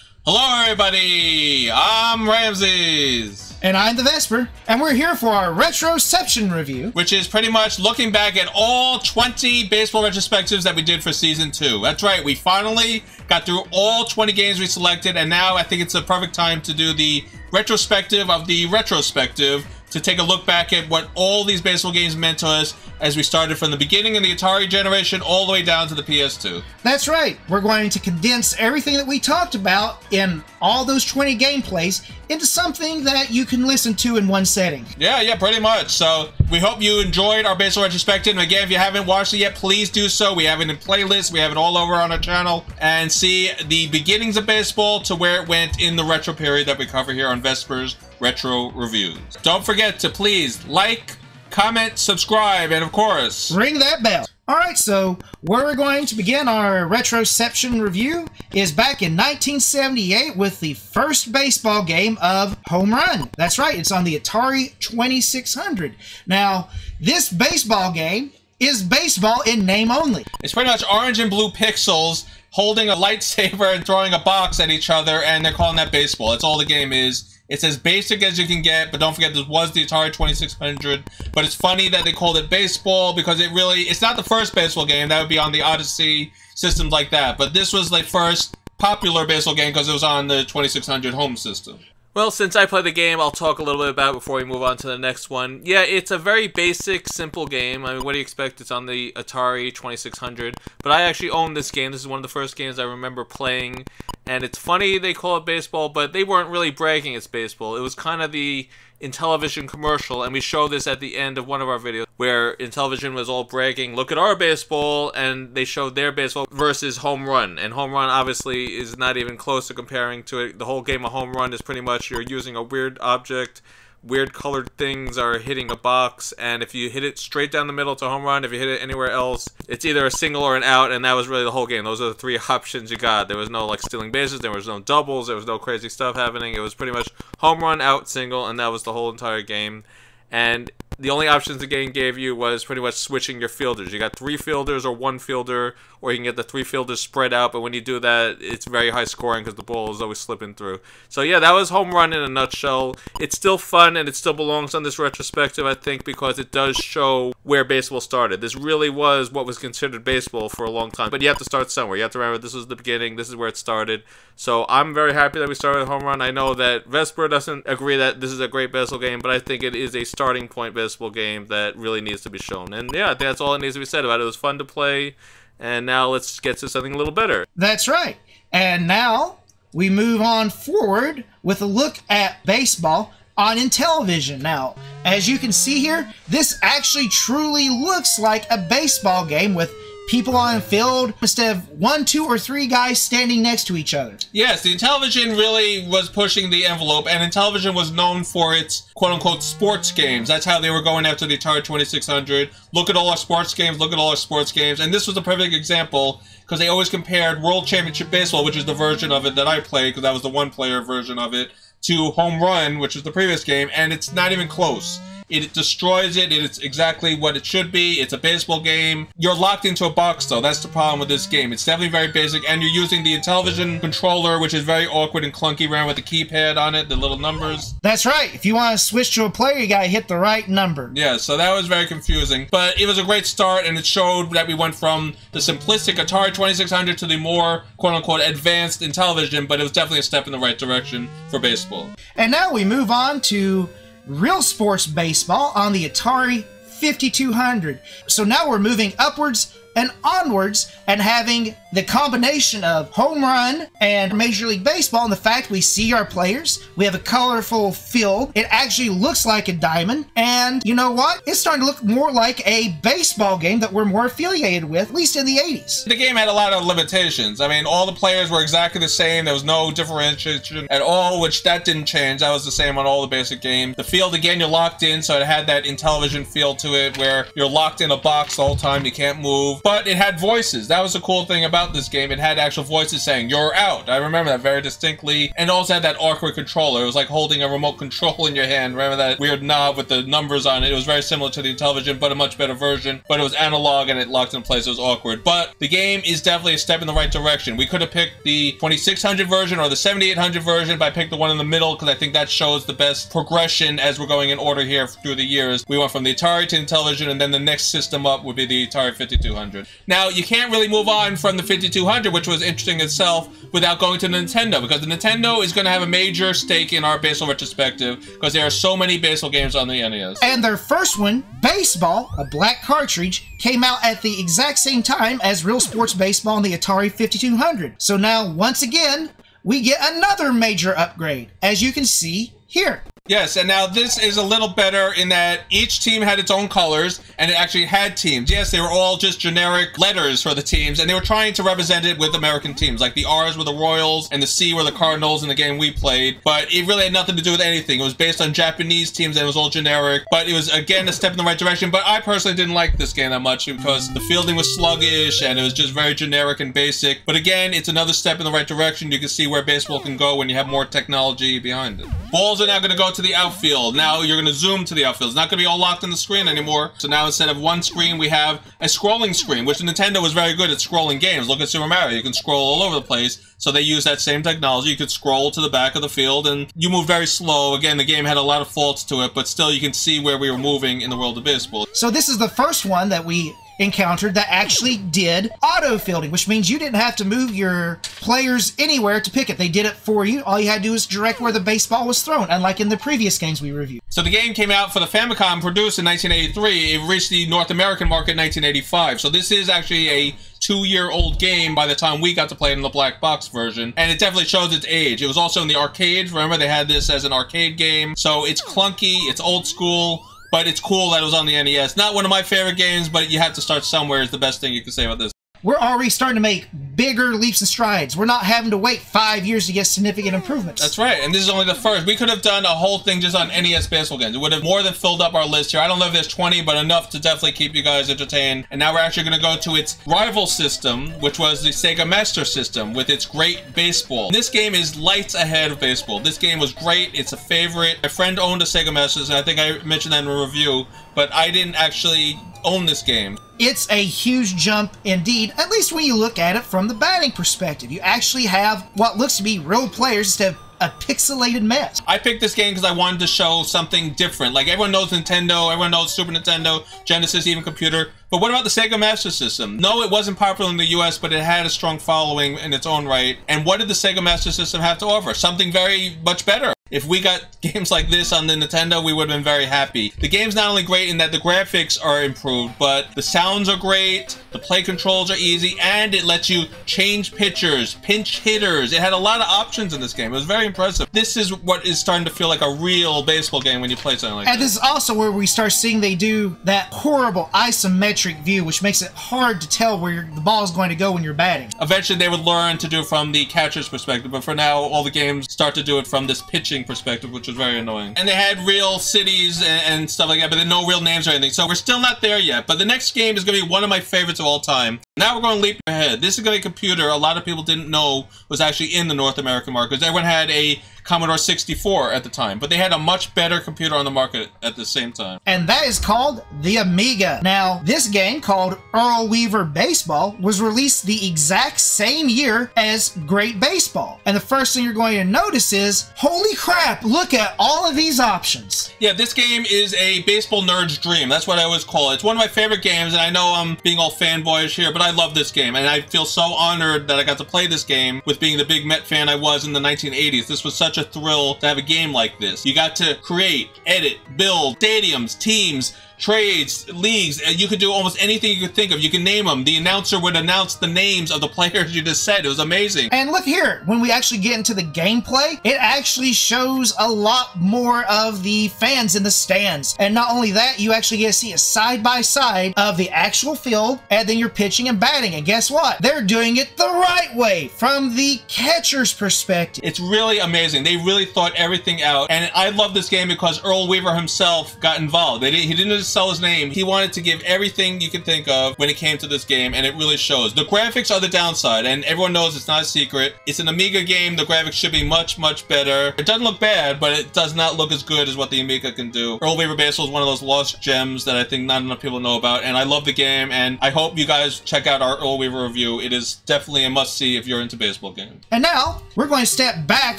Hello everybody, I'm Ramsis. And I'm theVespor, and we're here for our Retroception review. Which is pretty much looking back at all 20 baseball retrospectives that we did for Season 2. That's right, we finally got through all 20 games we selected, and now I think it's the perfect time to do the retrospective of the retrospective, to take a look back at what all these baseball games meant to us as we started from the beginning in the Atari generation all the way down to the PS2. That's right. We're going to condense everything that we talked about in all those 20 gameplays into something that you can listen to in one setting. Yeah, pretty much. So we hope you enjoyed our baseball retrospective. And again, if you haven't watched it yet, please do so. We have it in playlists. We have it all over on our channel. And see the beginnings of baseball to where it went in the retro period that we cover here on Vesper's Retro Reviews. Don't forget to please like, comment, subscribe, and of course, ring that bell. Alright, so where we're going to begin our Retroception review is back in 1978 with the first baseball game of Home Run. That's right, it's on the Atari 2600. Now, this baseball game is baseball in name only. It's pretty much orange and blue pixels holding a lightsaber and throwing a box at each other, and they're calling that baseball. That's all the game is. It's as basic as you can get, but don't forget this was the Atari 2600. But it's funny that they called it baseball because it's not the first baseball game. That would be on the Odyssey, systems like that. But this was the first popular baseball game because it was on the 2600 home system. Well, since I played the game, I'll talk a little bit about it before we move on to the next one. Yeah, it's a very basic, simple game. I mean, what do you expect? It's on the Atari 2600. But I actually own this game. This is one of the first games I remember playing. And it's funny they call it baseball, but they weren't really bragging it's baseball. It was kind of the Intellivision commercial, and we show this at the end of one of our videos, where Intellivision was all bragging, look at our baseball, and they showed their baseball versus Home Run. And Home Run obviously is not even close to comparing to it. The whole game of Home Run is pretty much you're using a weird object, weird colored things are hitting a box, and if you hit it straight down the middle, it's a home run. If you hit it anywhere else, it's either a single or an out, and that was really the whole game. Those are the three options you got. There was no like stealing bases, there was no doubles, there was no crazy stuff happening. It was pretty much home run, out, single, and that was the whole entire game. And the only options the game gave you was pretty much switching your fielders. You got 3 fielders or 1 fielder, or you can get the 3 fielders spread out, but when you do that, it's very high scoring because the ball is always slipping through. So yeah, that was Home Run in a nutshell. It's still fun, and it still belongs on this retrospective, I think, because it does show where baseball started. This really was what was considered baseball for a long time, but you have to start somewhere. You have to remember this was the beginning, this is where it started. So I'm very happy that we started with Home Run. I know that Vespor doesn't agree that this is a great baseball game, but I think it is a starting point baseball game that really needs to be shown. And yeah, I think that's all that needs to be said about it. It was fun to play, and now let's get to something a little better. That's right. And now we move on forward with a look at baseball on Intellivision. Now, as you can see here, this actually truly looks like a baseball game with people on the field instead of 1, 2, or 3 guys standing next to each other. Yes, the Intellivision really was pushing the envelope, and Intellivision was known for its quote-unquote sports games. That's how they were going after the Atari 2600. Look at all our sports games, look at all our sports games. And this was a perfect example because they always compared World Championship Baseball, which is the version of it that I played because that was the one-player version of it, to Home Run, which was the previous game, and it's not even close. It destroys it. It's exactly what it should be. It's a baseball game. You're locked into a box, though. That's the problem with this game. It's definitely very basic, and you're using the Intellivision controller, which is very awkward and clunky around with the keypad on it, the little numbers. That's right. If you want to switch to a player, you gotta hit the right number. Yeah, so that was very confusing. But it was a great start, and it showed that we went from the simplistic Atari 2600 to the more, quote-unquote, advanced Intellivision, but it was definitely a step in the right direction for baseball. And now we move on to real sports baseball on the Atari 5200. So now we're moving upwards and onwards and having the combination of Home Run and Major League Baseball, and the fact we see our players, we have a colorful field, it actually looks like a diamond, and you know what? It's starting to look more like a baseball game that we're more affiliated with, at least in the 80s. The game had a lot of limitations. I mean, all the players were exactly the same. There was no differentiation at all, which that didn't change. That was the same on all the basic games. The field, again, you're locked in, so it had that Intellivision feel to it, where you're locked in a box the whole time, you can't move. But it had voices. That was the cool thing about out this game, it had actual voices saying, "You're out." I remember that very distinctly. And it also had that awkward controller. It was like holding a remote control in your hand. Remember that weird knob with the numbers on it? It was very similar to the Intellivision, but a much better version. But it was analog and it locked in place. It was awkward. But the game is definitely a step in the right direction. We could have picked the 2600 version or the 7800 version, but I picked the one in the middle because I think that shows the best progression as we're going in order here through the years. We went from the Atari to Intellivision, and then the next system up would be the Atari 5200. Now, you can't really move on from the 5200, which was interesting itself, without going to the Nintendo, because the Nintendo is going to have a major stake in our baseball retrospective, because there are so many baseball games on the NES. And their first one, Baseball, a black cartridge, came out at the exact same time as Real Sports Baseball on the Atari 5200. So now, once again, we get another major upgrade, as you can see here. Yes, and now this is a little better in that each team had its own colors, and it actually had teams. Yes, they were all just generic letters for the teams, and they were trying to represent it with American teams. Like the R's were the Royals, and the C were the Cardinals in the game we played. But it really had nothing to do with anything. It was based on Japanese teams, and it was all generic. But it was, again, a step in the right direction. But I personally didn't like this game that much because the fielding was sluggish, and it was just very generic and basic. But again, it's another step in the right direction. You can see where baseball can go when you have more technology behind it. Balls are now going to go to the outfield. Now you're going to zoom to the outfield. It's not going to be all locked in the screen anymore. So now instead of one screen, we have a scrolling screen, which the Nintendo was very good at scrolling games. Look at Super Mario. You can scroll all over the place. So they use that same technology. You could scroll to the back of the field and you move very slow. Again, the game had a lot of faults to it, but still you can see where we were moving in the world of baseball. So this is the first one that we encountered that actually did auto fielding, which means you didn't have to move your players anywhere to pick it. They did it for you. All you had to do was direct where the baseball was thrown, unlike in the previous games we reviewed. So the game came out for the Famicom, produced in 1983. It reached the North American market in 1985. So this is actually a 2-year-old game by the time we got to play it in the black box version, and it definitely shows its age. It was also in the arcades. Remember, they had this as an arcade game. So it's clunky, it's old school, but it's cool that it was on the NES. Not one of my favorite games, but you have to start somewhere is the best thing you can say about this. We're already starting to make bigger leaps and strides. We're not having to wait 5 years to get significant improvements. That's right, and this is only the first. We could have done a whole thing just on NES baseball games. It would have more than filled up our list here. I don't know if there's 20, but enough to definitely keep you guys entertained. And now we're actually going to go to its rival system, which was the Sega Master System, with its great baseball. This game is lights ahead of baseball. This game was great. It's a favorite. My friend owned a Sega Master System. I think I mentioned that in a review, but I didn't actually own this game. It's a huge jump indeed, at least when you look at it from the batting perspective. You actually have what looks to be real players instead of a pixelated mess. I picked this game because I wanted to show something different. Like, everyone knows Nintendo, everyone knows Super Nintendo, Genesis, even computer. But what about the Sega Master System? No, it wasn't popular in the US, but it had a strong following in its own right. And what did the Sega Master System have to offer? Something very much better. If we got games like this on the Nintendo, we would have been very happy. The game's not only great in that the graphics are improved, but the sounds are great, the play controls are easy, and it lets you change pitchers, pinch hitters. It had a lot of options in this game. It was very impressive. This is what is starting to feel like a real baseball game when you play something like that. And this is also where we start seeing they do that horrible isometric view, which makes it hard to tell where the ball is going to go when you're batting. Eventually, they would learn to do it from the catcher's perspective, but for now, all the games start to do it from this pitching perspective, which was very annoying. And they had real cities and stuff like that, but there no real names or anything. So we're still not there yet. But the next game is going to be one of my favorites of all time. Now we're going to leap ahead. This is going to be a computer a lot of people didn't know was actually in the North American market, because everyone had a Commodore 64 at the time, but they had a much better computer on the market at the same time. And that is called the Amiga. Now, this game, called Earl Weaver Baseball, was released the exact same year as Great Baseball. And the first thing you're going to notice is, holy crap, look at all of these options. Yeah, this game is a baseball nerd's dream. That's what I always call it. It's one of my favorite games, and I know I'm being all fanboyish here, but I love this game, and I feel so honored that I got to play this game with being the big Met fan I was in the 1980s. This was such a thrill to have a game like this. You got to create, edit, build stadiums, teams, trades, leagues. You could do almost anything you could think of. You can name them. The announcer would announce the names of the players you just said. It was amazing. And look here, when we actually get into the gameplay, it actually shows a lot more of the fans in the stands. And not only that, you actually get to see a side-by-side of the actual field, and then you're pitching and batting. And guess what? They're doing it the right way, from the catcher's perspective. It's really amazing. They really thought everything out. And I love this game because Earl Weaver himself got involved. He didn't just sell his name. He wanted to give everything you can think of when it came to this game, and it really shows. The graphics are the downside, and everyone knows it's not a secret. It's an Amiga game. The graphics should be much, much better. It doesn't look bad, but it does not look as good as what the Amiga can do. Earl Weaver Baseball is one of those lost gems that I think not enough people know about, and I love the game, and I hope you guys check out our Earl Weaver review. It is definitely a must-see if you're into baseball games. And now, we're going to step back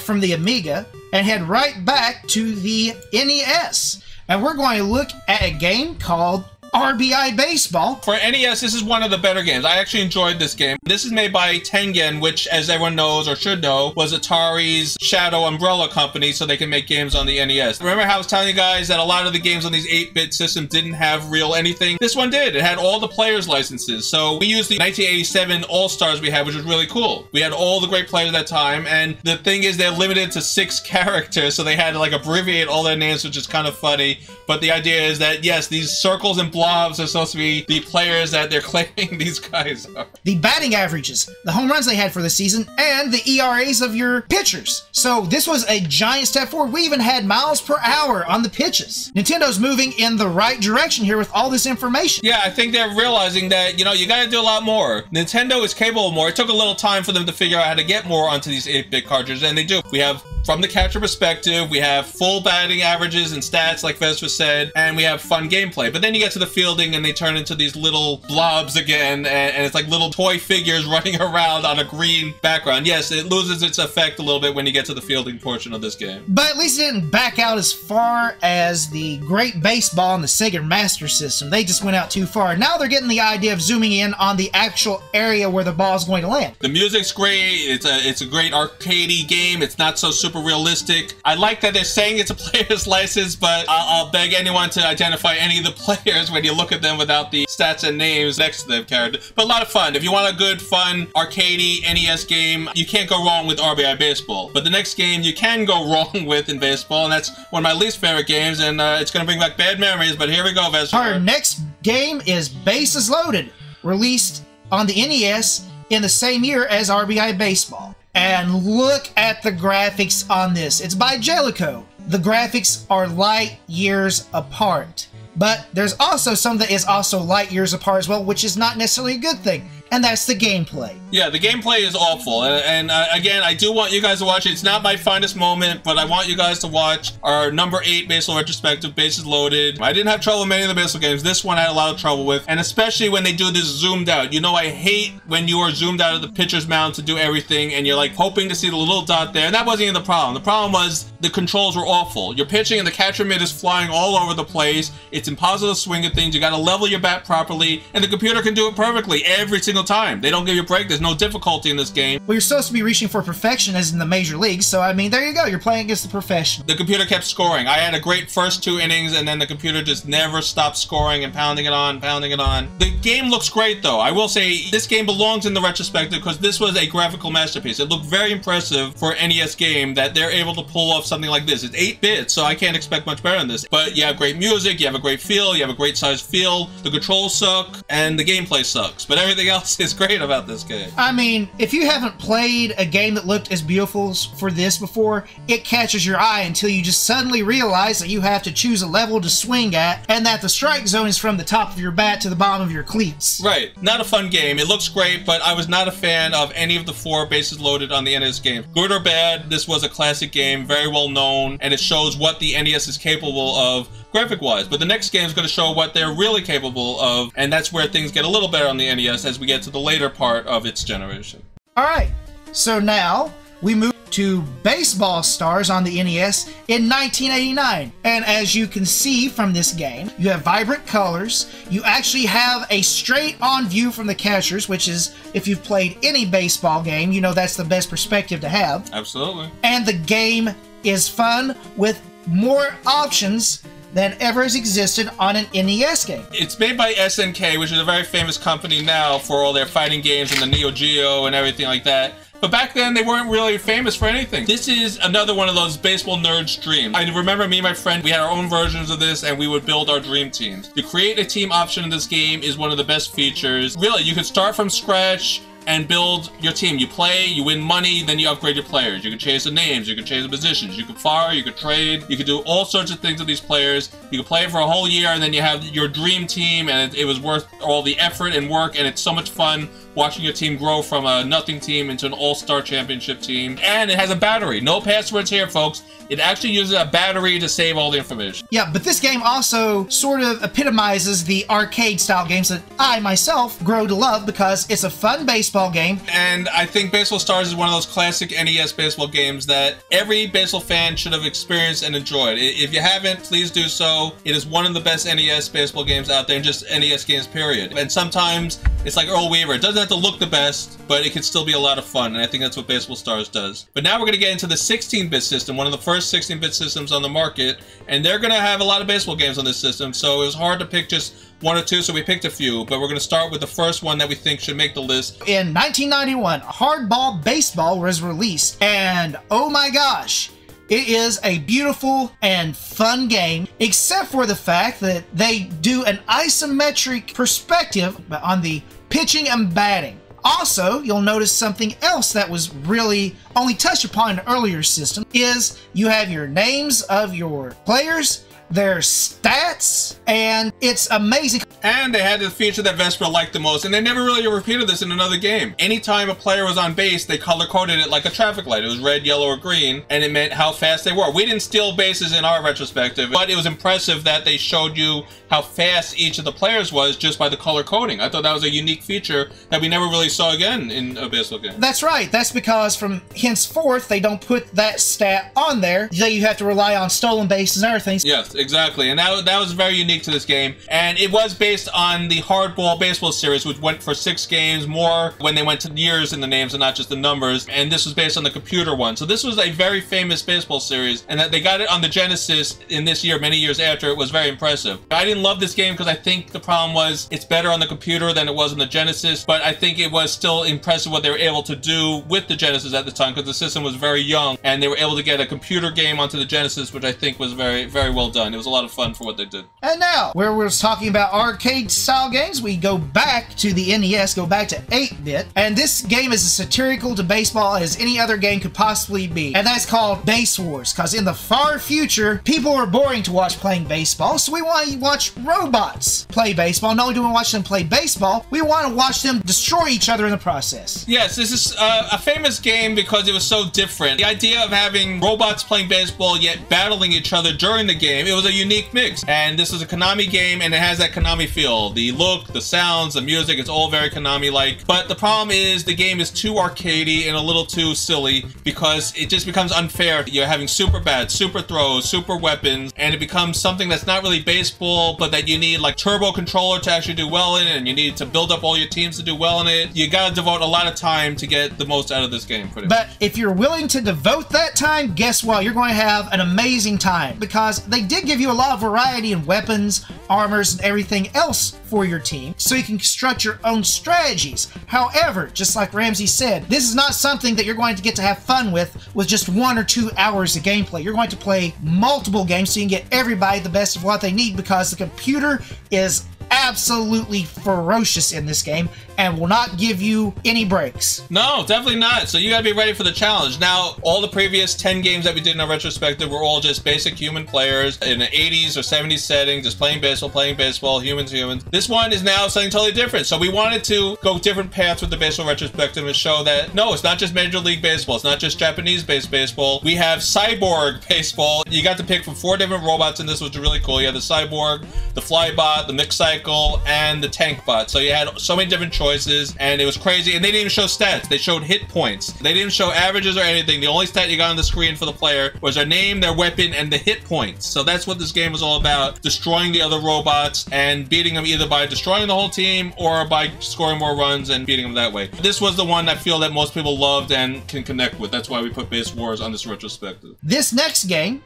from the Amiga and head right back to the NES. And we're going to look at a game called RBI Baseball. For NES, this is one of the better games. I actually enjoyed this game. This is made by Tengen, which, as everyone knows or should know, was Atari's shadow umbrella company, so they can make games on the NES. Remember how I was telling you guys that a lot of the games on these 8-bit systems didn't have real anything? This one did. It had all the players' licenses. So we used the 1987 All-Stars we had, which was really cool. We had all the great players at that time, and the thing is they're limited to 6 characters, so they had to like abbreviate all their names, which is kind of funny. But the idea is that, yes, these circles and blobs are supposed to be the players that they're claiming these guys are. The batting averages, the home runs they had for the season, and the ERAs of your pitchers. So this was a giant step forward. We even had miles per hour on the pitches. Nintendo's moving in the right direction here with all this information. Yeah, I think they're realizing that, you know, you gotta do a lot more. Nintendo is capable of more. It took a little time for them to figure out how to get more onto these 8-bit cartridges, and they do. We have from the catcher perspective, we have full batting averages and stats, like Vespor said, and we have fun gameplay. But then you get to the fielding, and they turn into these little blobs again, and it's like little toy figures running around on a green background. Yes, it loses its effect a little bit when you get to the fielding portion of this game. But at least it didn't back out as far as the Great Baseball and the Sega Master System. They just went out too far. Now they're getting the idea of zooming in on the actual area where the ball is going to land. The music's great. It's a great arcadey game. It's not so super realistic. I like that they're saying it's a player's license, but I'll beg anyone to identify any of the players when you look at them without the stats and names next to the character. But a lot of fun. If you want a good, fun, arcadey NES game, you can't go wrong with RBI Baseball. But the next game you can go wrong with in baseball, and that's one of my least favorite games, and it's going to bring back bad memories, but here we go, Vespor. Our next game is Bases Loaded, released on the NES in the same year as RBI Baseball. And look at the graphics on this. It's by Jellico. The graphics are light years apart. But there's also some that is also light years apart as well, which is not necessarily a good thing. And that's the gameplay. Yeah, the gameplay is awful. And again, I do want you guys to watch it. It's not my finest moment, but I want you guys to watch our number 8 baseball retrospective, Bases Loaded. I didn't have trouble with many of the baseball games. This one I had a lot of trouble with. And especially when they do this zoomed out. You know, I hate when you are zoomed out of the pitcher's mound to do everything and you're like hoping to see the little dot there. And that wasn't even the problem. The problem was the controls were awful. You're pitching and the catcher mitt is flying all over the place. It's impossible to swing at things. You got to level your bat properly. And the computer can do it perfectly every single time. They don't give you a break. There's no difficulty in this game. Well, you're supposed to be reaching for perfection as in the major leagues, so I mean, there you go. You're playing against the professional. The computer kept scoring. I had a great first 2 innings, and then the computer just never stopped scoring and pounding it on, pounding it on. The game looks great, though. I will say this game belongs in the retrospective because this was a graphical masterpiece. It looked very impressive for an NES game that they're able to pull off something like this. It's 8 bits, so I can't expect much better than this. But you have great music, you have a great feel, you have a great sized field, the controls suck, and the gameplay sucks. But everything else is great about this game. I mean, if you haven't played a game that looked as beautiful for this before, it catches your eye until you just suddenly realize that you have to choose a level to swing at, and that the strike zone is from the top of your bat to the bottom of your cleats. Right. Not a fun game. It looks great, but I was not a fan of any of the 4 Bases Loaded on the NES games. Good or bad, this was a classic game, very well known, and it shows what the NES is capable of graphic-wise. But the next game is going to show what they're really capable of, and that's where things get a little better on the NES as we get to the later part of its generation. Alright, so now we move to Baseball Stars on the NES in 1989. And as you can see from this game, you have vibrant colors. You actually have a straight-on view from the catchers, which is, if you've played any baseball game, you know that's the best perspective to have. Absolutely. And the game is fun with more options than ever has existed on an NES game. It's made by SNK, which is a very famous company now for all their fighting games and the Neo Geo and everything like that. But back then, they weren't really famous for anything. This is another one of those baseball nerds' dreams. I remember me and my friend, we had our own versions of this, and we would build our dream teams. To create a team option in this game is one of the best features. Really, you can start from scratch, and build your team. You play, you win money, then you upgrade your players. You can change the names, you can change the positions, you can fire, you can trade, you can do all sorts of things with these players. You can play for a whole year, and then you have your dream team, and it was worth all the effort and work, and it's so much fun watching your team grow from a nothing team into an all-star championship team. And it has a battery. No passwords here, folks. It actually uses a battery to save all the information. Yeah, but this game also sort of epitomizes the arcade-style games that I, myself, grow to love because it's a fun baseball game. And I think Baseball Stars is one of those classic NES baseball games that every baseball fan should have experienced and enjoyed. If you haven't, please do so. It is one of the best NES baseball games out there, and just NES games, period. And sometimes it's like Earl Weaver. It doesn't have to look the best, but it can still be a lot of fun, and I think that's what Baseball Stars does. But now we're going to get into the 16-bit system, one of the first 16-bit systems on the market, and they're going to have a lot of baseball games on this system, so it was hard to pick just one or two, so we picked a few, but we're going to start with the first one that we think should make the list. In 1991, Hardball Baseball was released, and oh my gosh, it is a beautiful and fun game, except for the fact that they do an isometric perspective on the pitching and batting. Also, you'll notice something else that was really only touched upon in an earlier system is you have your names of your players, their stats, and it's amazing. And they had the feature that Vespor liked the most, and they never really repeated this in another game. Anytime a player was on base, they color-coded it like a traffic light. It was red, yellow, or green, and it meant how fast they were. We didn't steal bases in our retrospective, but it was impressive that they showed you how fast each of the players was just by the color coding. I thought that was a unique feature that we never really saw again in a baseball game. That's right. That's because from henceforth, they don't put that stat on there. You have to rely on stolen bases and other things. Yes, exactly. And that was very unique to this game. And it was based on the Hardball Baseball series, which went for 6 games, more when they went to years in the names and not just the numbers. And this was based on the computer one. So this was a very famous baseball series, and that they got it on the Genesis in this year, many years after. It was very impressive. I didn't love this game because I think the problem was it's better on the computer than it was on the Genesis, but I think it was still impressive what they were able to do with the Genesis at the time, because the system was very young, and they were able to get a computer game onto the Genesis, which I think was very, very well done. It was a lot of fun for what they did. And now, where we're talking about arcade-style games, we go back to the NES, go back to 8-bit, and this game is as satirical to baseball as any other game could possibly be, and that's called Base Wars, because in the far future, people are boring to watch playing baseball, so we want to watch robots play baseball. Not only do we watch them play baseball, we want to watch them destroy each other in the process. Yes, this is a famous game because it was so different. The idea of having robots playing baseball yet battling each other during the game, it was a unique mix. And this is a Konami game, and it has that Konami feel. The look, the sounds, the music, it's all very Konami-like. But the problem is the game is too arcadey and a little too silly because it just becomes unfair. You're having super bats, super throws, super weapons, and it becomes something that's not really baseball, but that you need like turbo controller to actually do well in it, and you need to build up all your teams to do well in it. You gotta devote a lot of time to get the most out of this game, pretty much. But if you're willing to devote that time, guess what? You're going to have an amazing time, because they did give you a lot of variety in weapons, armors, and everything else for your team, so you can construct your own strategies. However, just like Ramsey said, this is not something that you're going to get to have fun with just 1 or 2 hours of gameplay. You're going to play multiple games so you can get everybody the best of what they need, because the computer is absolutely ferocious in this game and will not give you any breaks. No, definitely not. So you gotta be ready for the challenge. Now, all the previous 10 games that we did in our retrospective were all just basic human players in an 80s or 70s setting, just playing baseball, humans. This one is now something totally different. So we wanted to go different paths with the baseball retrospective and show that, no, it's not just Major League Baseball. It's not just Japanese-based baseball. We have cyborg baseball. You got to pick from 4 different robots in this, which is really cool. You had the cyborg, the flybot, the mix cycle, and the tank bot. So you had so many different choices, and it was crazy. And they didn't even show stats. They showed hit points. They didn't show averages or anything. The only stat you got on the screen for the player was their name, their weapon, and the hit points. So that's what this game was all about, destroying the other robots and beating them either by destroying the whole team or by scoring more runs and beating them that way. This was the one I feel that most people loved and can connect with. That's why we put Base Wars on this retrospective. This next game,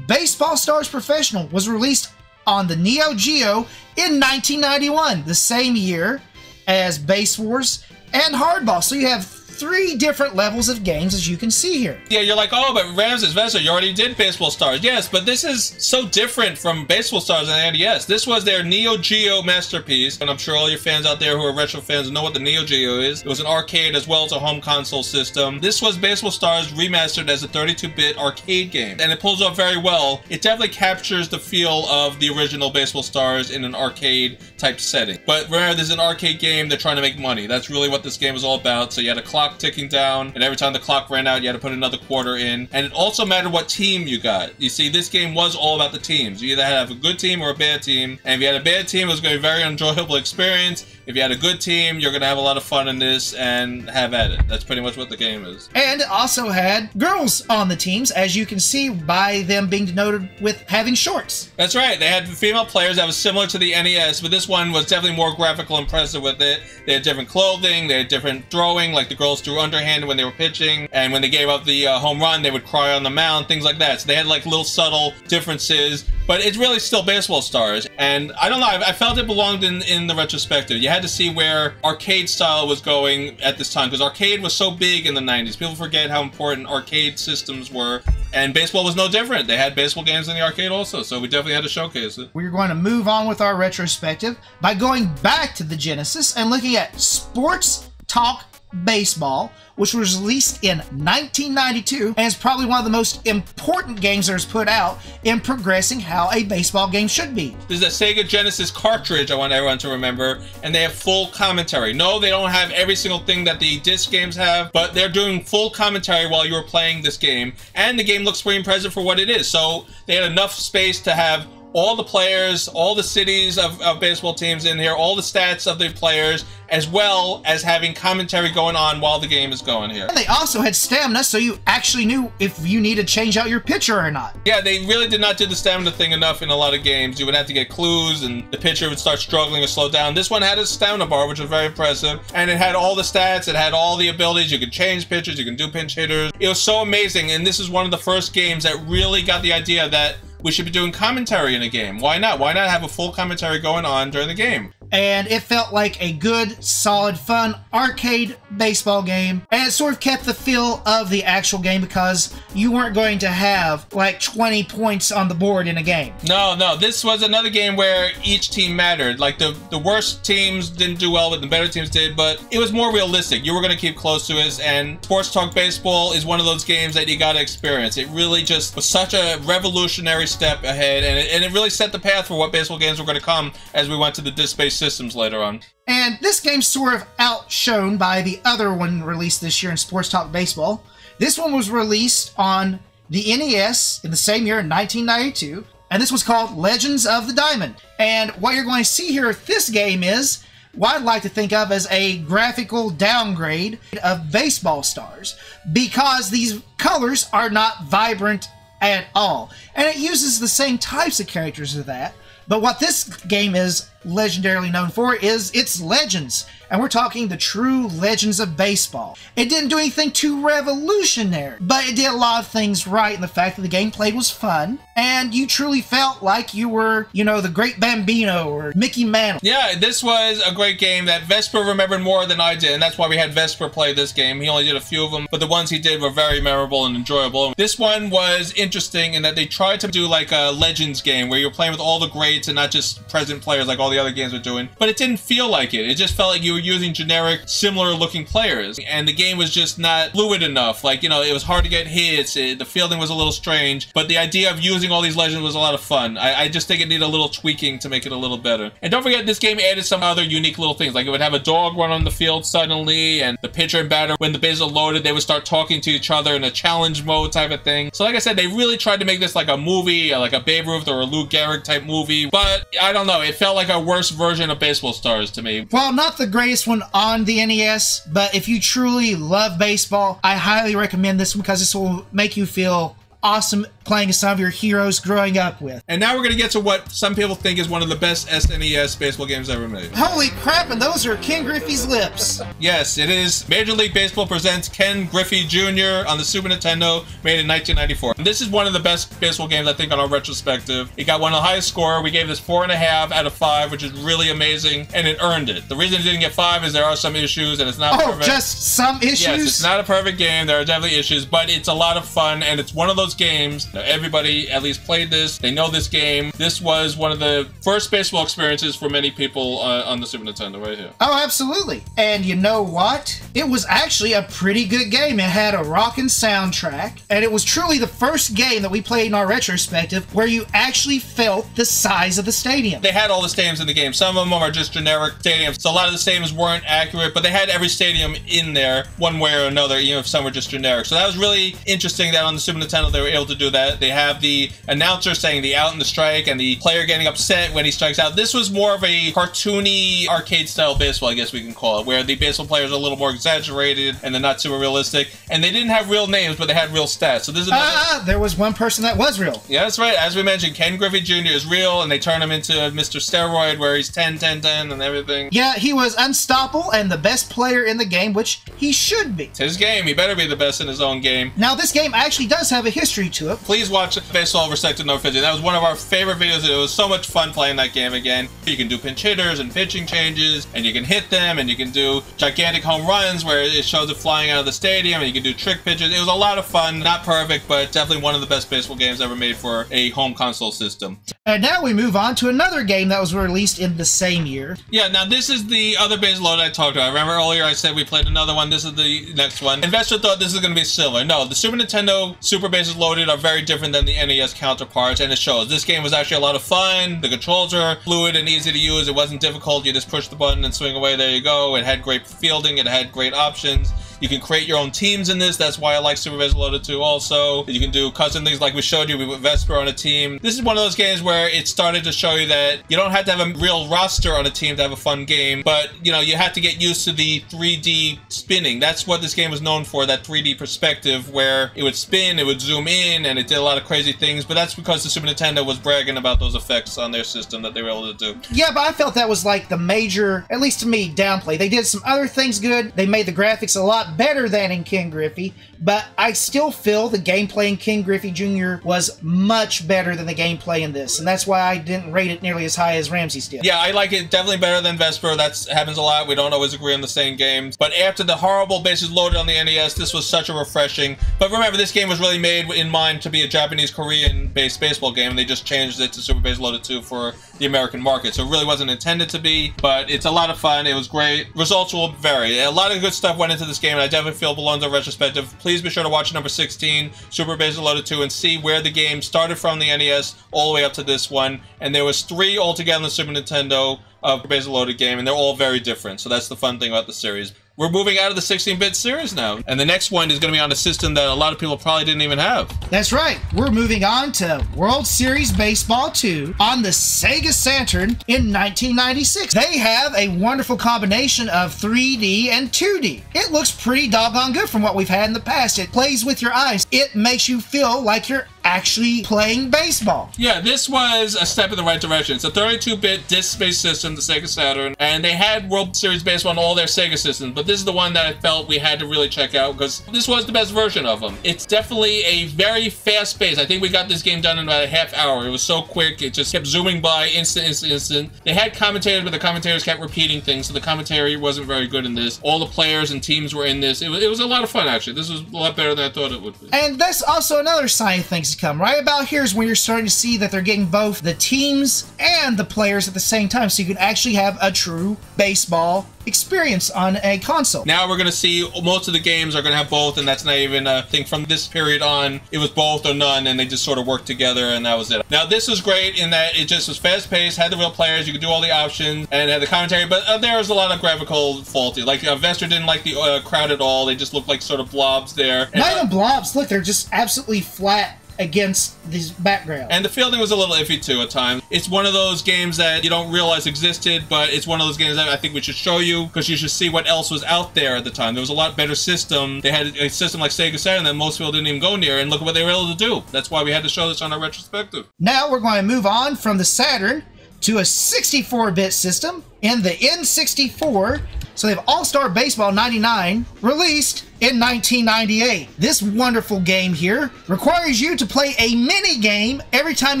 Baseball Stars Professional, was released on the Neo Geo in 1991, the same year as Base Wars and Hardball. So you have 3 different levels of games, as you can see here. Yeah, you're like, oh, but Ramsis, Vespor, you already did Baseball Stars. Yes, but this is so different from Baseball Stars and NES. This was their Neo Geo masterpiece, and I'm sure all your fans out there who are retro fans know what the Neo Geo is. It was an arcade as well as a home console system. This was Baseball Stars remastered as a 32-bit arcade game, and it pulls off very well. It definitely captures the feel of the original Baseball Stars in an arcade type setting. But remember, this is an arcade game. They're trying to make money. That's really what this game is all about. So you had a clock ticking down, and every time the clock ran out, you had to put another quarter in. And it also mattered what team you got. You see, this game was all about the teams. You either had to have a good team or a bad team. And if you had a bad team, it was going to be a very enjoyable experience. If you had a good team, you're going to have a lot of fun in this and have at it. That's pretty much what the game is. And it also had girls on the teams, as you can see by them being denoted with having shorts. That's right. They had female players that was similar to the NES, but this one was definitely more graphical and impressive with it. They had different clothing, they had different throwing, like the girls threw underhand when they were pitching, and when they gave up the home run, they would cry on the mound, things like that. So they had like little subtle differences, but it's really still Baseball Stars. And I don't know, I felt it belonged in the retrospective. You had to see where arcade style was going at this time, because arcade was so big in the 90s. People forget how important arcade systems were, and baseball was no different. They had baseball games in the arcade also, so we definitely had to showcase it. We're going to move on with our retrospective by going back to the Genesis and looking at Sports Talk Baseball, which was released in 1992 and is probably one of the most important games that was put out in progressing how a baseball game should be. This is a Sega Genesis cartridge, I want everyone to remember, and they have full commentary. No, they don't have every single thing that the disc games have, but they're doing full commentary while you're playing this game, and the game looks pretty impressive for what it is. So they had enough space to have all the players, all the cities of baseball teams in here, all the stats of the players, as well as having commentary going on while the game is going here. And they also had stamina, so you actually knew if you need to change out your pitcher or not. Yeah, they really did not do the stamina thing enough in a lot of games. You would have to get clues, and the pitcher would start struggling or slow down. This one had a stamina bar, which was very impressive, and it had all the stats, it had all the abilities. You could change pitchers, you can do pinch hitters. It was so amazing, and this is one of the first games that really got the idea that we should be doing commentary in a game. Why not? Why not have a full commentary going on during the game? And it felt like a good, solid, fun arcade baseball game. And it sort of kept the feel of the actual game because you weren't going to have like 20 points on the board in a game. No, this was another game where each team mattered. Like the worst teams didn't do well, but the better teams did, but it was more realistic. You were going to keep close to it, and Sports Talk Baseball is one of those games that you got to experience. It really just was such a revolutionary step ahead, and it really set the path for what baseball games were going to come as we went to the disc-based systems later on. And this game's sort of outshone by the other one released this year in Sports Talk Baseball. This one was released on the NES in the same year, in 1992, and this was called Legends of the Diamond. And what you're going to see here with this game is what I'd like to think of as a graphical downgrade of Baseball Stars, because these colors are not vibrant at all. And it uses the same types of characters as that, but what this game is legendarily known for is its legends. And we're talking the true legends of baseball. It didn't do anything too revolutionary, but it did a lot of things right in the fact that the gameplay was fun, and you truly felt like you were, you know, the Great Bambino or Mickey Mantle. Yeah, this was a great game that Vespor remembered more than I did, and that's why we had Vespor play this game. He only did a few of them, but the ones he did were very memorable and enjoyable. This one was interesting in that they tried to do like a Legends game where you're playing with all the greats and not just present players like all the other games were doing, but it didn't feel like it. It just felt like you were using generic, similar looking players, and the game was just not fluid enough. Like, you know, it was hard to get hits, the fielding was a little strange, but the idea of using all these legends was a lot of fun. I just think it needed a little tweaking to make it a little better. And don't forget, this game added some other unique little things, like it would have a dog run on the field suddenly, and the pitcher and batter, when the bases are loaded, they would start talking to each other in a challenge mode type of thing. So like I said, they really tried to make this like a movie, like a Babe Ruth or a Lou Gehrig type movie, but I don't know, it felt like a worse version of Baseball Stars to me. Well, not the greatest one on the NES, but if you truly love baseball, I highly recommend this one because this will make you feel awesome playing some of your heroes growing up with. And now we're going to get to what some people think is one of the best SNES baseball games ever made. Holy crap, and those are Ken Griffey's lips. Yes, it is Major League Baseball presents Ken Griffey Jr. on the Super Nintendo, made in 1994. And this is one of the best baseball games, I think, on our retrospective. It got one of the highest score. We gave this 4.5 out of 5, which is really amazing, and it earned it. The reason it didn't get 5 is there are some issues, and it's not perfect. Just some issues? Yes, it's not a perfect game. There are definitely issues, but it's a lot of fun, and it's one of those games that everybody at least played this. They know this game. This was one of the first baseball experiences for many people on the Super Nintendo right here. Oh, absolutely. And you know what? It was actually a pretty good game. It had a rockin' soundtrack, and it was truly the first game that we played in our retrospective where you actually felt the size of the stadium. They had all the stadiums in the game. Some of them are just generic stadiums, so a lot of the stadiums weren't accurate, but they had every stadium in there one way or another, even if some were just generic. So that was really interesting that on the Super Nintendo they were able to do that. They have the announcer saying the out and the strike, and the player getting upset when he strikes out. This was more of a cartoony arcade-style baseball, I guess we can call it, where the baseball players are a little more exaggerated and they're not super realistic. And they didn't have real names, but they had real stats. So this is there was one person that was real. Yeah, that's right. As we mentioned, Ken Griffey Jr. is real, and they turn him into Mr. Steroid, where he's 10, 10, 10, and everything. Yeah, he was unstoppable and the best player in the game, which he should be. It's his game. He better be the best in his own game. Now, this game actually does have a history to it. Please watch Baseball Retrospective number 50. That was one of our favorite videos. It was so much fun playing that game again. You can do pinch hitters and pitching changes, and you can hit them, and you can do gigantic home runs where it shows it flying out of the stadium, and you can do trick pitches. It was a lot of fun. Not perfect, but definitely one of the best baseball games ever made for a home console system. And now we move on to another game that was released in the same year. Yeah, now this is the other base load I talked about. Remember earlier I said we played another one. This is the next one. Investor thought this is going to be similar. No, the Super Nintendo Super Bases Loaded are very different than the NES counterparts, and it shows. This game was actually a lot of fun. The controls are fluid and easy to use. It wasn't difficult. You just push the button and swing away. There you go. It had great fielding. It had great options. You can create your own teams in this. That's why I like Super Bases Loaded 2 also. You can do custom things like we showed you with Vespor on a team. This is one of those games where it started to show you that you don't have to have a real roster on a team to have a fun game, but, you know, you have to get used to the 3D spinning. That's what this game was known for, that 3D perspective where it would spin, it would zoom in, and it did a lot of crazy things, but that's because the Super Nintendo was bragging about those effects on their system that they were able to do. Yeah, but I felt that was like the major, at least to me, downplay. They did some other things good. They made the graphics a lot better than in Ken Griffey, but I still feel the gameplay in Ken Griffey Jr. was much better than the gameplay in this, and that's why I didn't rate it nearly as high as Ramses did. Yeah, I like it definitely better than Vespor. That happens a lot. We don't always agree on the same games. But after the horrible Bases Loaded on the NES, this was such a refreshing. But remember, this game was really made in mind to be a Japanese-Korean-based baseball game, and they just changed it to Super Bases Loaded 2 for the American market. So it really wasn't intended to be, but it's a lot of fun. It was great. Results will vary. A lot of good stuff went into this game, and I definitely feel belongs on retrospective. Please be sure to watch number 16, Super Bases Loaded 2, and see where the game started from the NES all the way up to this one. And there was 3 altogether on the Super Nintendo of Bases Loaded game, and they're all very different. So that's the fun thing about the series. We're moving out of the 16-bit series now, and the next one is going to be on a system that a lot of people probably didn't even have. That's right. We're moving on to World Series Baseball 2 on the Sega Saturn in 1996. They have a wonderful combination of 3D and 2D. It looks pretty doggone good from what we've had in the past. It plays with your eyes. It makes you feel like you're actually playing baseball. Yeah, this was a step in the right direction. It's a 32-bit disc-based system, the Sega Saturn, and they had World Series Baseball on all their Sega systems, but this is the one that I felt we had to really check out because this was the best version of them. It's definitely a very fast pace. I think we got this game done in about a half hour. It was so quick, it just kept zooming by, instant. They had commentators, but the commentators kept repeating things, so the commentary wasn't very good in this. All the players and teams were in this. It was a lot of fun, actually. This was a lot better than I thought it would be. And that's also another sign of things to come. Right about here is when you're starting to see that they're getting both the teams and the players at the same time, so you can actually have a true baseball experience on a console. Now we're going to see most of the games are going to have both, and that's not even a thing from this period on. It was both or none, and they just sort of worked together, and that was it. Now this was great in that it just was fast-paced, had the real players, you could do all the options, and had the commentary, but there was a lot of graphical faulty. Like Vespor didn't like the crowd at all. They just looked like sort of blobs there. Not even blobs. Look, they're just absolutely flat against these backgrounds. And the fielding was a little iffy too at times. It's one of those games that you don't realize existed, but it's one of those games that I think we should show you because you should see what else was out there at the time. There was a lot better system. They had a system like Sega Saturn that most people didn't even go near, and look at what they were able to do. That's why we had to show this on our retrospective. Now we're going to move on from the Saturn to a 64-bit system in the N64. So they have All-Star Baseball 99, released in 1998. This wonderful game here requires you to play a mini game every time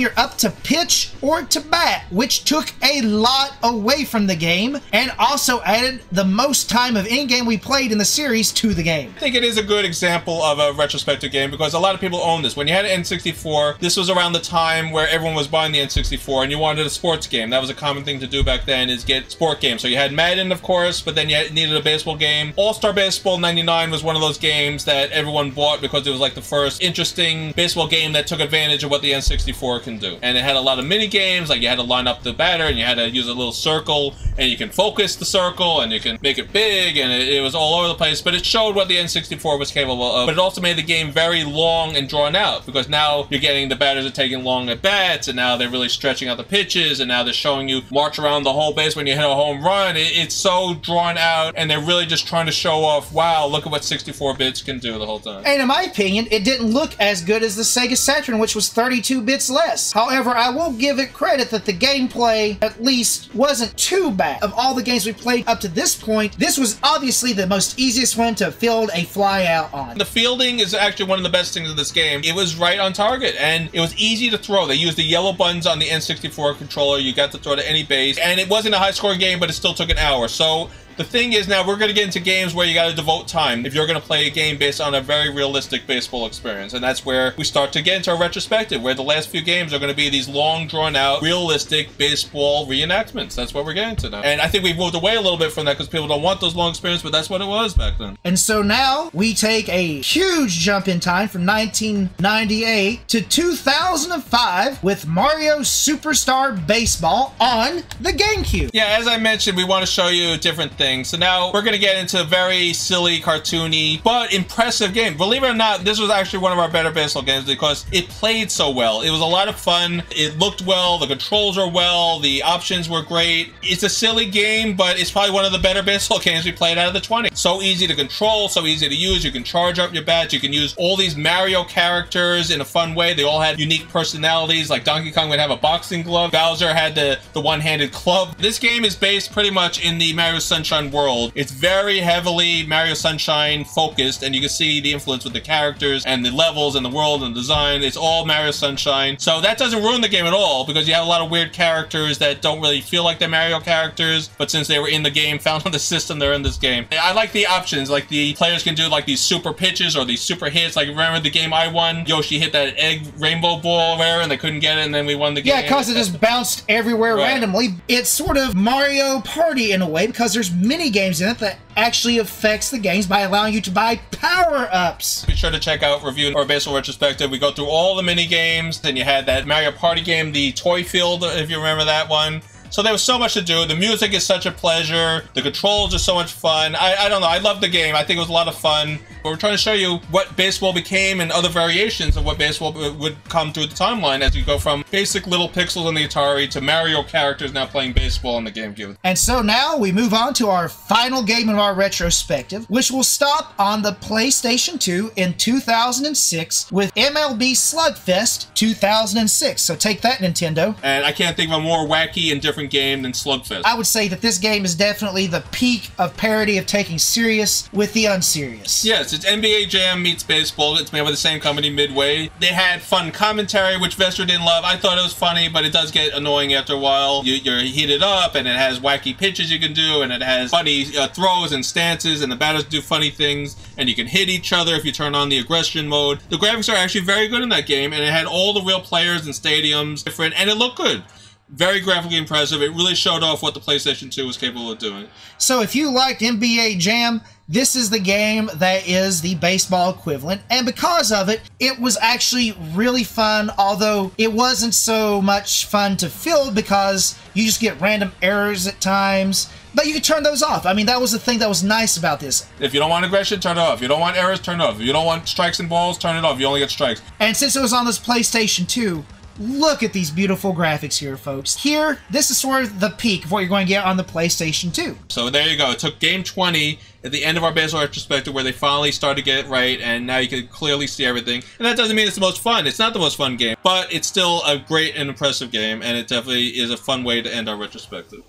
you're up to pitch or to bat, which took a lot away from the game and also added the most time of any game we played in the series to the game. I think it is a good example of a retrospective game because a lot of people own this. When you had an N64, this was around the time where everyone was buying the N64 and you wanted a sports game. That was a common thing to do back then, is get sport games. So you had Madden, of course, but then you needed a baseball game. All-Star Baseball 99 was one of those games that everyone bought because it was like the first interesting baseball game that took advantage of what the N64 can do. And it had a lot of mini games, like you had to line up the batter and you had to use a little circle and you can focus the circle and you can make it big, and it was all over the place, but it showed what the N64 was capable of. But it also made the game very long and drawn out because now you're getting the batters are taking long at bats, and now they're really stretching out the pitches, and now they're showing you march around the whole base when you hit a home run. It's so drawn out, and they're really just trying to show off, wow, look at what 64 bits can do the whole time. And in my opinion, it didn't look as good as the Sega Saturn, which was 32 bits less. However, I will give it credit that the gameplay at least wasn't too bad. Of all the games we played up to this point, this was obviously the most easiest one to field a fly out on. The fielding is actually one of the best things of this game. It was right on target, and it was easy to throw. They used the yellow buttons on the N64 controller. You got to throw to any base, and it wasn't a high-scoring game, but it still took an hour. So the thing is, now we're going to get into games where you got to devote time if you're going to play a game based on a very realistic baseball experience. And that's where we start to get into our retrospective, where the last few games are going to be these long, drawn-out, realistic baseball reenactments. That's what we're getting to now. And I think we've moved away a little bit from that because people don't want those long experiences, but that's what it was back then. And so now we take a huge jump in time from 1998 to 2005 with Mario Superstar Baseball on the GameCube. Yeah, as I mentioned, we want to show you different things. So now we're going to get into a very silly, cartoony, but impressive game. Believe it or not, this was actually one of our better baseball games because it played so well. It was a lot of fun. It looked well. The controls were well. The options were great. It's a silly game, but it's probably one of the better baseball games we played out of the 20. So easy to control, so easy to use. You can charge up your bats. You can use all these Mario characters in a fun way. They all had unique personalities. Like Donkey Kong would have a boxing glove. Bowser had the one-handed club. This game is based pretty much in the Mario Sunshine world. It's very heavily Mario Sunshine focused, and you can see the influence with the characters and the levels and the world and the design. It's all Mario Sunshine. So that doesn't ruin the game at all because you have a lot of weird characters that don't really feel like they're Mario characters, but since they were in the game, found on the system, they're in this game. I like the options. Like the players can do like these super pitches or these super hits. Like remember the game I won? Yoshi hit that egg rainbow ball there and they couldn't get it, and then we won the game. Yeah, because it just bounced everywhere randomly. It's sort of Mario Party in a way because there's mini games in it that actually affects the games by allowing you to buy power-ups. Be sure to check out Review or Baseball Retrospective. We go through all the mini games. Then you had that Mario Party game, the Toy Field, if you remember that one. So there was so much to do. The music is such a pleasure. The controls are so much fun. I don't know. I love the game. I think it was a lot of fun. But we're trying to show you what baseball became and other variations of what baseball would come through the timeline as you go from basic little pixels on the Atari to Mario characters now playing baseball on the GameCube. And so now we move on to our final game of our retrospective, which will stop on the PlayStation 2 in 2006 with MLB Slugfest 2006. So take that, Nintendo. And I can't think of a more wacky and different game than Slugfest. I would say that this game is definitely the peak of parody of taking serious with the unserious. Yes, it's NBA Jam meets baseball. It's made by the same company, Midway. They had fun commentary, which Vespor didn't love. I thought it was funny, but it does get annoying after a while. You're heated up, and it has wacky pitches you can do, and it has funny throws and stances, and the batters do funny things, and you can hit each other if you turn on the aggression mode. The graphics are actually very good in that game, and it had all the real players and stadiums different, and it looked good. Very graphically impressive. It really showed off what the PlayStation 2 was capable of doing. So if you liked NBA Jam, this is the game that is the baseball equivalent, and because of it, it was actually really fun, although it wasn't so much fun to field because you just get random errors at times. But you could turn those off. I mean, that was the thing that was nice about this. If you don't want aggression, turn it off. If you don't want errors, turn it off. If you don't want strikes and balls, turn it off. You only get strikes. And since it was on this PlayStation 2, look at these beautiful graphics here, folks. Here, this is sort of the peak of what you're going to get on the PlayStation 2. So there you go. It took game 20 at the end of our baseball retrospective where they finally started to get it right, and now you can clearly see everything. And that doesn't mean it's the most fun. It's not the most fun game, but it's still a great and impressive game, and it definitely is a fun way to end our retrospective.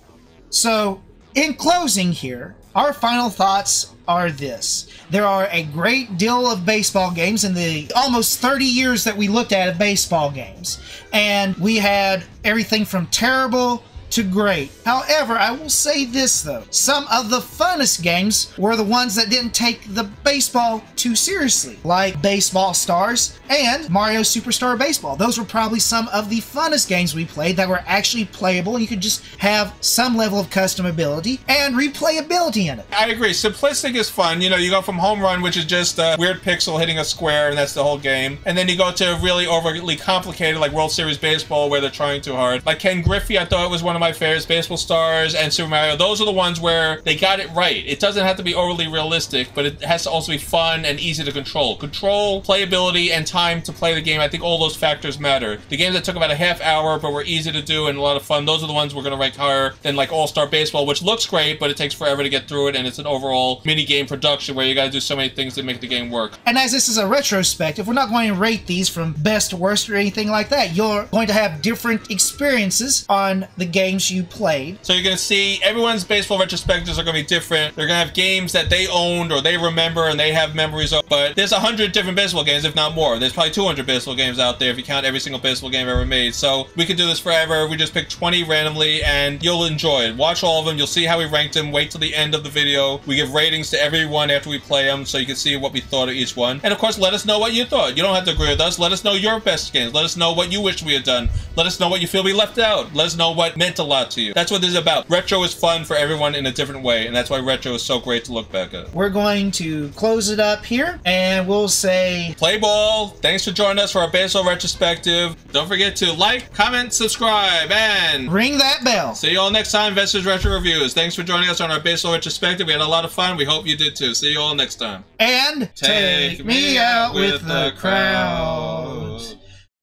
So, in closing here, our final thoughts are this. There are a great deal of baseball games in the almost 30 years that we looked at of baseball games. And we had everything from terrible to great. However, I will say this though. Some of the funnest games were the ones that didn't take the baseball too seriously, like Baseball Stars and Mario Superstar Baseball. Those were probably some of the funnest games we played that were actually playable, and you could just have some level of customability and replayability in it. I agree. Simplistic is fun. You know, you go from home run, which is just a weird pixel hitting a square, and that's the whole game. And then you go to really overly complicated, like World Series Baseball, where they're trying too hard. Like Ken Griffey, I thought was one of my favorites. Baseball Stars and Super Mario, those are the ones where they got it right. It doesn't have to be overly realistic, but it has to also be fun and easy to control. Control, playability, and time to play the game, I think all those factors matter. The games that took about a half hour but were easy to do and a lot of fun, those are the ones we're going to rank higher than like All-Star Baseball, which looks great, but it takes forever to get through it, and it's an overall mini-game production where you got to do so many things to make the game work. And as this is a retrospective, we're not going to rate these from best to worst or anything like that. You're going to have different experiences on the games you played. So you're going to see everyone's baseball retrospectives are going to be different. They're going to have games that they owned or they remember and they have memories of, but there's 100 different baseball games, if not more. There's probably 200 baseball games out there if you count every single baseball game ever made. So we could do this forever. We just pick 20 randomly and you'll enjoy it. Watch all of them. You'll see how we ranked them. Wait till the end of the video. We give ratings to every one after we play them so you can see what we thought of each one. And of course, let us know what you thought. You don't have to agree with us. Let us know your best games. Let us know what you wish we had done. Let us know what you feel we left out. Let us know what meant a lot to you. That's what this is about. Retro is fun for everyone in a different way, and that's why retro is so great to look back at. We're going to close it up here, and we'll say... Play ball! Thanks for joining us for our baseball retrospective. Don't forget to like, comment, subscribe, and... ring that bell! See you all next time, Vesper's Retro Reviews. Thanks for joining us on our baseball retrospective. We had a lot of fun. We hope you did too. See you all next time. And... take me out with the crowd.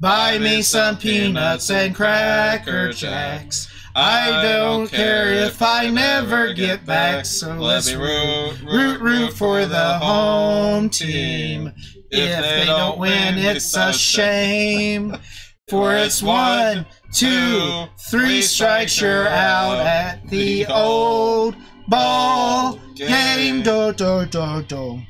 Buy me some peanuts and Cracker Jacks. I don't care if I never get back, so let's root for the home team. If they don't win, it's a shame. For it's 1, 2, 3 strikes, you're out at the old ball game. Do, do, do, do.